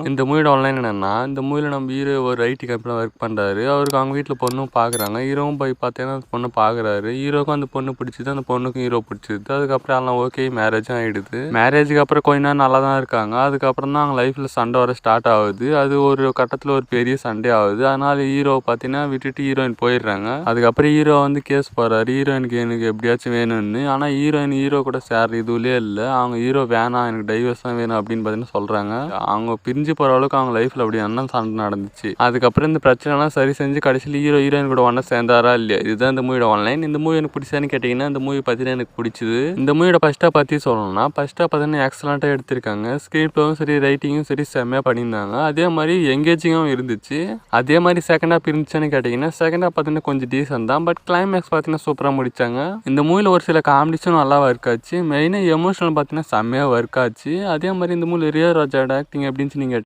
இந்த மூவியோட ஆன்லைன் என்னன்னா, இந்த மூவில நம்ம ஹீரோ ஒரு ஐடி கம்பெனில ஒர்க் பண்றாரு. அவருக்கு அவங்க வீட்ல பொண்ணும் பார்க்குறாங்க. ஹீரோவும் போய் பார்த்தீங்கன்னா, அந்த பொண்ணு பார்க்குறாரு. ஹீரோவுக்கும் அந்த பொண்ணு பிடிச்சிது. அந்த பொண்ணுக்கும் ஹீரோ பிடிச்சிது. அதுக்கப்புறம் எல்லாம் ஓகே மேரேஜும் ஆயிடுது. மேரேஜுக்கு அப்புறம் கொஞ்ச நேரம் நல்லா தான் இருக்காங்க. அதுக்கப்புறம் தான் அவங்க லைஃப்ல சண்டை வர ஸ்டார்ட் ஆகுது. அது ஒரு கட்டத்துல ஒரு பெரிய சண்டை ஆகுது. அதனால ஹீரோ பார்த்தீங்கன்னா விட்டுட்டு ஹீரோயின் போயிடுறாங்க. அதுக்கப்புறம் ஹீரோ வந்து கேஸ் போறாரு. ஹீரோயினுக்கு எனக்கு எப்படியாச்சும் வேணும்னு. ஆனா ஹீரோயின் ஹீரோ கூட சேர்ற இதுலயே இல்ல. அவங்க ஹீரோ வேணாம் எனக்கு டைவர்ஸ் தான் வேணும் அப்படின்னு பார்த்தீங்கன்னா சொல்றாங்க. அவங்க பிரிஞ்சு போற அளவுக்கு அவங்க லைஃப்ல அப்படி என்ன சண்டை நடந்துச்சு. அதுக்கப்புறம் இந்த பிரச்சனை எல்லாம் சரி செஞ்சு கடைசியில் ஹீரோயின் கூட ஒன்னா சேர்ந்தாரா இல்லையா. இதுதான் இந்த மூவியோட ஆன்லைன். இந்த மூவி எனக்கு பிடிச்சான்னு கேட்டீங்கன்னா இந்த மூவி பார்த்தீங்கன்னா எனக்கு பிடிச்சது. இந்த மூவியோட ஃபர்ஸ்டா பத்தி சொல்லணும்னா ஃபர்ஸ்டா பார்த்தீங்கன்னா எக்ஸலண்டா எடுத்திருக்காங்க. ஸ்கிரீன் பிளேவும் சரி ரைட்டிங்கும் சரி செம்மையா பண்ணியிருந்தாங்க. அதே மாதிரி எங்கேஜிங்கும் இருந்துச்சு. அதே மாதிரி செகண்ட் ஹாப் இருந்துச்சுன்னு கேட்டீங்கன்னா செகண்ட் ஹாப் பார்த்தீங்கன்னா கொஞ்சம் டீசன்ட் தான். பட் கிளைமேக்ஸ் பார்த்தீங்கன்னா சூப்பராக முடிச்சாங்க. இந்த மூவில ஒரு சில காமெடிஸும் நல்லா ஒர்க் ஆச்சு. மெயினாக எமோஷனல் பார்த்தீங்கன்னா செம்மையாக ஒர்க் ஆச்சு. அதே மாதிரி இந்த மூவில ரியோ ராஜாவோட ஆக்டிங் எப்படின்னு நீங்க